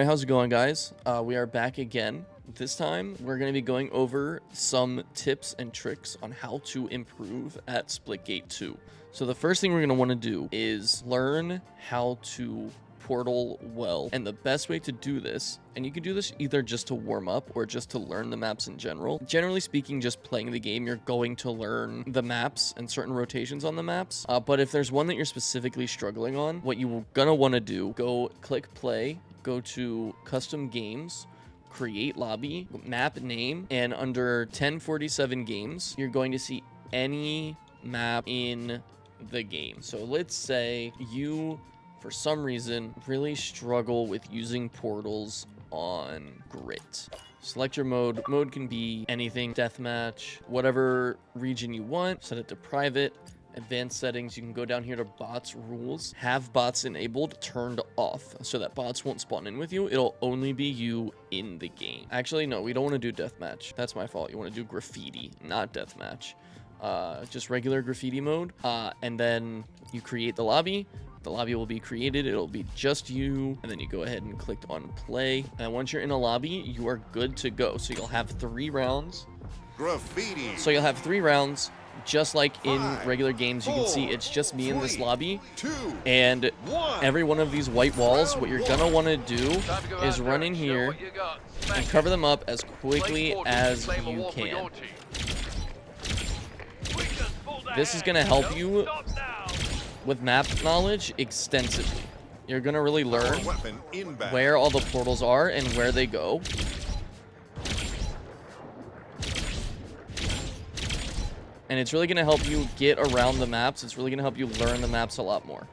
how's it going, guys? We are back again. This time, we're going to be going over some tips and tricks on how to improve at Splitgate 2. So the first thing we're going to want to do is learn how to portal well. And the best way to do this, and you can do this either just to warm up or just to learn the maps in general. Generally speaking, just playing the game, you're going to learn the maps and certain rotations on the maps. But if there's one that you're specifically struggling on, what you're going to want to do, go click play, go to custom games, create lobby, map name, and under 1047 games, you're going to see any map in the game. So let's say you, for some reason, really struggle with using portals on Grit. Select your mode. Mode can be anything, deathmatch, whatever region you want. Set it to private. Advanced settings, you can go down here to bots rules, have bots enabled, turned off, so that bots won't spawn in with you. It'll only be you in the game. Actually, no, we don't want to do deathmatch. That's my fault. You want to do graffiti, not deathmatch. Just regular graffiti mode. And then you create the lobby. The lobby will be created. It'll be just you. And then you go ahead and click on play. And once you're in a lobby, you are good to go. So you'll have 3 rounds. Graffiti. So you'll have 3 rounds. Just like in regular games, you can see it's just me in this lobby, and every one of these white walls, what you're gonna want to do is run in here and cover them up as quickly as you can. This is gonna help you with map knowledge extensively. You're gonna really learn where all the portals are and where they go. And it's really going to help you get around the maps. It's really going to help you learn the maps a lot more.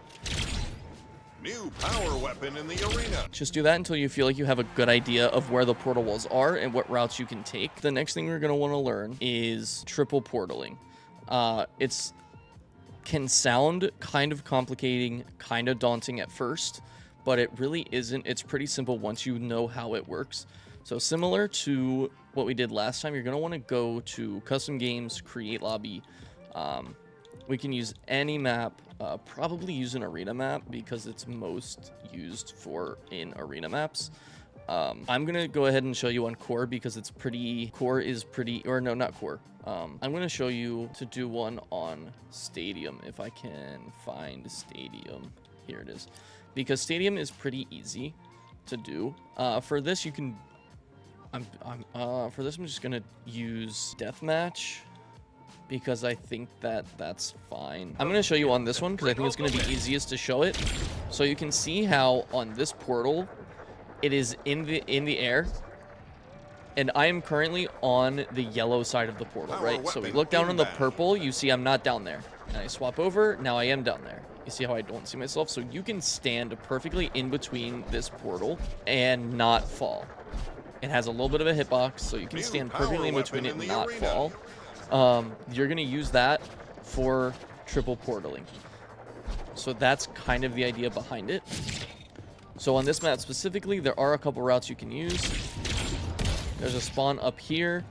New power weapon in the arena. Just do that until you feel like you have a good idea of where the portal walls are and what routes you can take. The next thing we're going to want to learn is triple portaling. It's can sound kind of complicating, kind of daunting at first, but it really isn't. It's pretty simple once you know how it works. So similar to what we did last time, you're going to want to go to custom games, create lobby. We can use any map, probably use an arena map because it's most used for in arena maps. I'm going to go ahead and show you on core because it's pretty, core is pretty, or no, not core. I'm going to show you to do one on stadium if I can find stadium. Here it is. Because stadium is pretty easy to do. For this, you can... for this, I'm just gonna use deathmatch because I think that's fine. I'm gonna show you on this one because I think it's gonna be easiest to show it. So you can see how on this portal, it is in the air, and I am currently on the yellow side of the portal, right? So we look down on the purple, you see I'm not down there, and I swap over. Now I am down there. You see how I don't see myself? So you can stand perfectly in between this portal and not fall. It has a little bit of a hitbox, so you can stand perfectly in between it and not fall. You're going to use that for triple portaling. So that's kind of the idea behind it. So on this map specifically, there are a couple routes you can use. There's a spawn up here.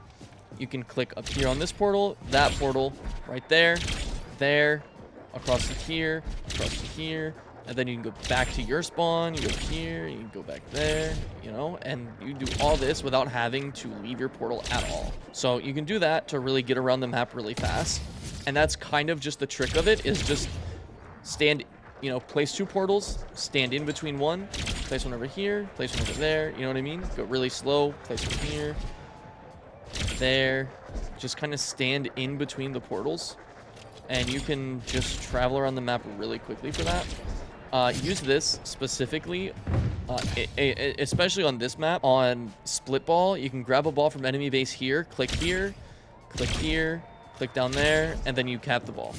You can click up here on this portal, that portal, right there, there, across to here, and then you can go back to your spawn, you go here, you can go back there, you know, and you do all this without having to leave your portal at all. So you can do that to really get around the map really fast. And that's kind of just the trick of it, is just stand, you know, place 2 portals, stand in between one, place one over here, place one over there, you know what I mean? Go really slow, place one here, there, just kind of stand in between the portals. And you can just travel around the map really quickly for that. Use this specifically, especially on this map. On split ball, you can grab a ball from enemy base here, click down there, and then you cap the ball.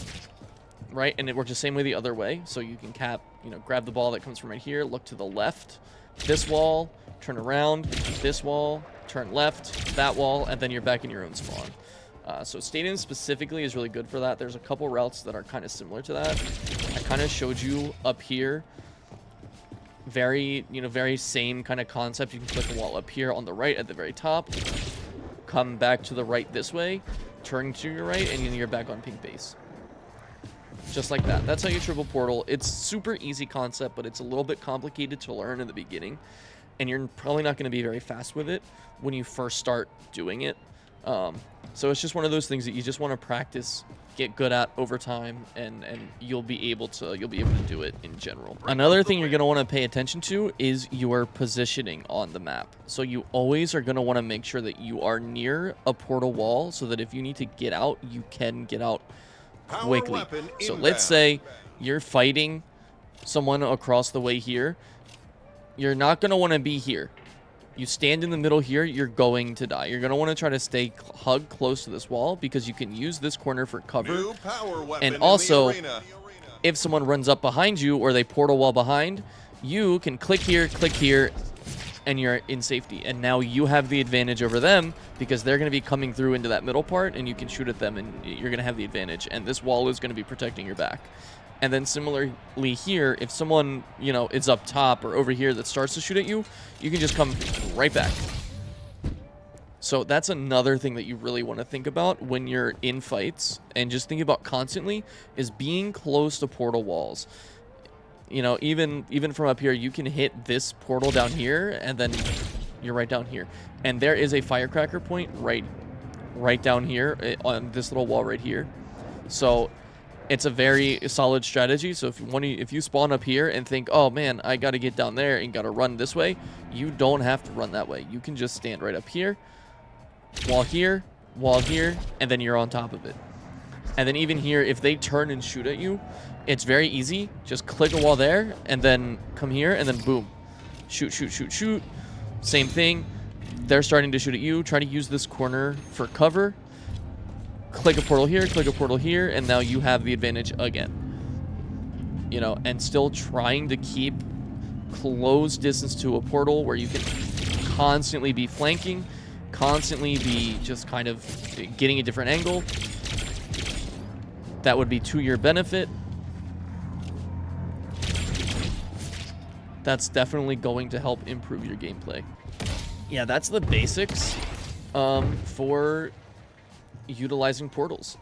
Right? And it works the same way the other way. So you can cap, you know, grab the ball that comes from right here, look to the left, this wall, turn around, this wall, turn left, that wall, and then you're back in your own spawn. So stadium specifically is really good for that. There's a couple routes that are kind of similar to that. I kind of showed you up here. Very same kind of concept. You can click the wall up here on the right at the very top. Come back to the right this way. Turn to your right, and then you're back on pink base. Just like that. That's how you triple portal. It's super easy concept, but it's a little bit complicated to learn in the beginning. and you're probably not going to be very fast with it when you first start doing it. So it's just one of those things that you just want to practice, get good at over time, and you'll be able to do it in general. Another thing you're going to want to pay attention to is your positioning on the map. So you always are going to want to make sure that you are near a portal wall so that if you need to get out, you can get out quickly. So let's say you're fighting someone across the way here. You're not going to want to be here. You stand in the middle here, you're going to die. You're going to want to try to stay hugged close to this wall because you can use this corner for cover. And also, if someone runs up behind you or they portal wall behind, you can click here, and you're in safety. And now you have the advantage over them because they're going to be coming through into that middle part and you can shoot at them and you're going to have the advantage. And this wall is going to be protecting your back. And then similarly here, if someone, you know, is up top or over here that starts to shoot at you, you can just come right back. So that's another thing that you really want to think about when you're in fights and just think about constantly is being close to portal walls. You know, even from up here, you can hit this portal down here and then you're right down here. And there is a firecracker point right down here on this little wall right here. So it's a very solid strategy. So if you spawn up here and think, oh man, I got to get down there and got to run this way, you don't have to run that way. You can just stand right up here, wall here, and then you're on top of it. And then even here, if they turn and shoot at you, it's very easy. Just click a wall there and then come here and then boom. Shoot. Same thing. They're starting to shoot at you. Try to use this corner for cover. Click a portal here, and now you have the advantage again. You know, and still trying to keep close distance to a portal where you can constantly be flanking, constantly be just kind of getting a different angle. That would be to your benefit. That's definitely going to help improve your gameplay. Yeah, that's the basics for utilizing portals.